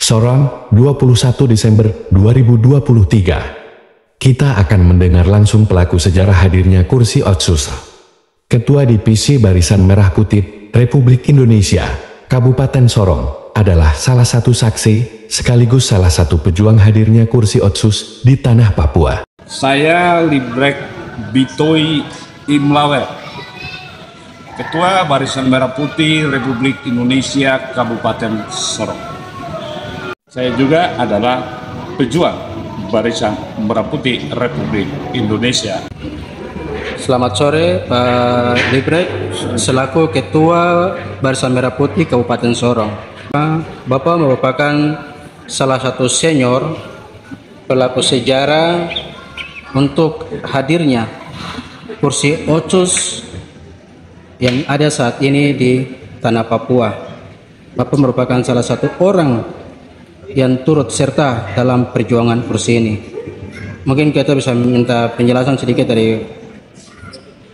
Sorong, 21 Desember 2023. Kita akan mendengar langsung pelaku sejarah hadirnya kursi Otsus. Ketua Divisi Barisan Merah Putih Republik Indonesia, Kabupaten Sorong, adalah salah satu saksi, sekaligus salah satu pejuang hadirnya kursi Otsus di tanah Papua. Saya Librek Bitoy Imlawe, Ketua Barisan Merah Putih Republik Indonesia Kabupaten Sorong. Saya juga adalah pejuang Barisan Merah Putih Republik Indonesia. Selamat sore Pak Librek, selaku Ketua Barisan Merah Putih Kabupaten Sorong. Bapak merupakan salah satu senior pelaku sejarah untuk hadirnya kursi Otsus yang ada saat ini di tanah Papua. Bapak merupakan salah satu orang yang turut serta dalam perjuangan kursi ini. Mungkin kita bisa minta penjelasan sedikit dari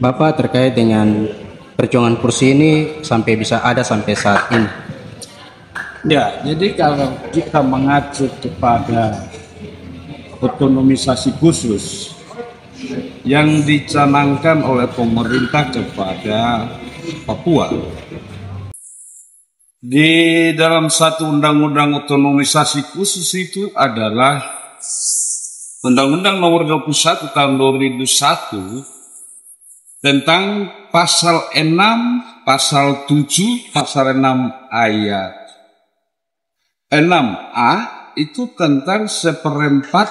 Bapak terkait dengan perjuangan kursi ini sampai bisa ada sampai saat ini. Ya, jadi kalau kita mengacu kepada otonomisasi khusus yang dicanangkan oleh pemerintah kepada Papua, di dalam satu undang-undang otonomisasi khusus itu adalah Undang-Undang Nomor 21 Tahun 2001 tentang pasal 6, pasal 7, pasal 6 ayat 6A itu tentang seperempat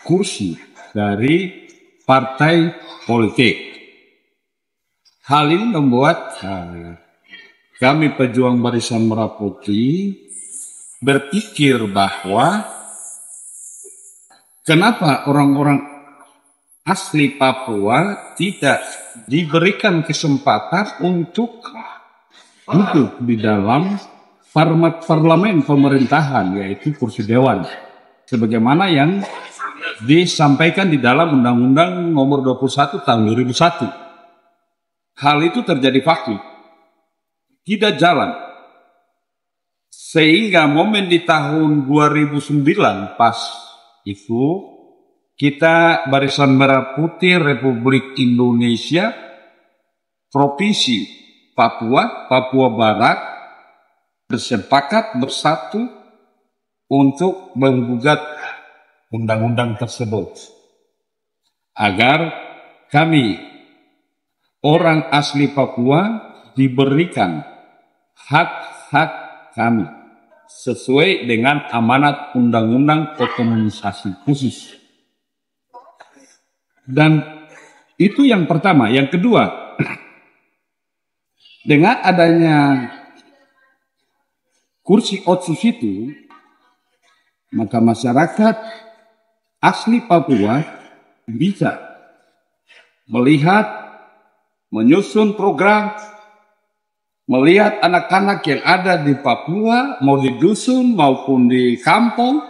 kursi dari partai politik. Hal ini membuat kami pejuang Barisan Merah Putih berpikir bahwa kenapa orang-orang asli Papua tidak diberikan kesempatan untuk duduk di dalam format parlemen pemerintahan, yaitu kursi dewan, sebagaimana yang disampaikan di dalam Undang-Undang Nomor 21 Tahun 2001. Hal itu terjadi fakta, tidak jalan, sehingga momen di tahun 2009 pas itu kita Barisan Merah Putih Republik Indonesia Provinsi Papua Barat bersepakat bersatu untuk menggugat undang-undang tersebut agar kami orang asli Papua diberikan hak-hak kami sesuai dengan amanat Undang-Undang Otonomisasi Khusus. Dan itu yang pertama. Yang kedua, dengan adanya kursi Otsus itu, maka masyarakat asli Papua bisa melihat, menyusun program, melihat anak-anak yang ada di Papua, mau di dusun maupun di kampung,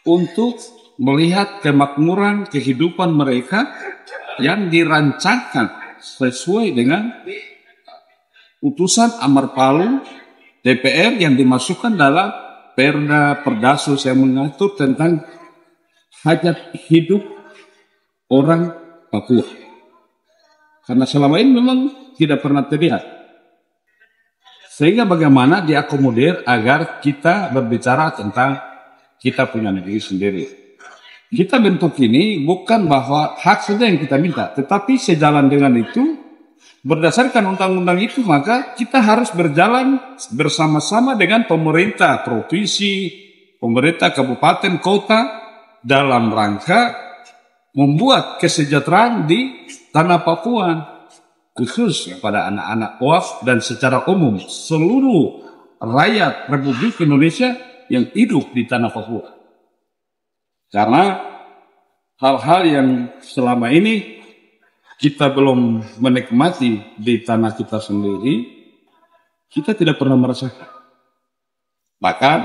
untuk melihat kemakmuran kehidupan mereka yang dirancangkan sesuai dengan putusan Amar Palu DPR yang dimasukkan dalam Perda Perdasus yang mengatur tentang hajat hidup orang Papua. Karena selama ini memang tidak pernah terlihat. Sehingga bagaimana diakomodir agar kita berbicara tentang kita punya negeri sendiri. Kita bentuk ini bukan bahwa hak saja yang kita minta, tetapi sejalan dengan itu, berdasarkan undang-undang itu, maka kita harus berjalan bersama-sama dengan pemerintah provinsi, pemerintah kabupaten, kota, dalam rangka membuat kesejahteraan di tanah Papua, khusus pada anak-anak OAF dan secara umum seluruh rakyat Republik Indonesia yang hidup di tanah Papua. Karena hal-hal yang selama ini kita belum menikmati di tanah kita sendiri, kita tidak pernah merasakan. Bahkan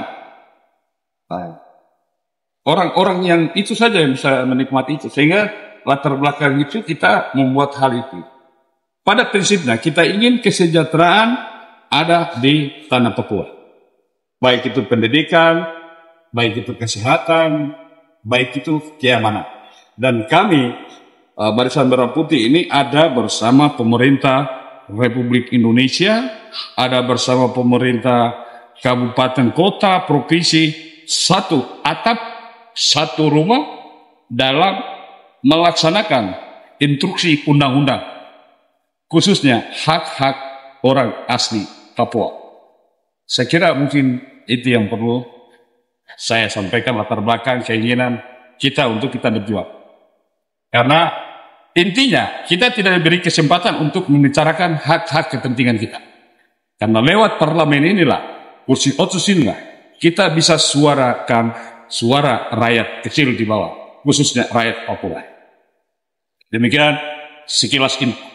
orang-orang yang itu saja yang bisa menikmati itu, sehingga latar belakang itu kita membuat hal itu. Pada prinsipnya kita ingin kesejahteraan ada di tanah Papua. baik itu pendidikan, baik itu kesehatan, baik itu keamanan. Dan kami, Barisan Merah Putih ini ada bersama pemerintah Republik Indonesia, ada bersama pemerintah kabupaten, kota, provinsi, satu atap, satu rumah dalam melaksanakan instruksi undang-undang, khususnya hak-hak orang asli Papua. Saya kira mungkin itu yang perlu saya sampaikan, latar belakang keinginan kita untuk kita berjuang. Karena intinya kita tidak diberi kesempatan untuk membicarakan hak-hak kepentingan kita. Karena lewat parlemen inilah, kursi otsus inilah, kita bisa suarakan suara rakyat kecil di bawah, khususnya rakyat Papua. Demikian sekilas info.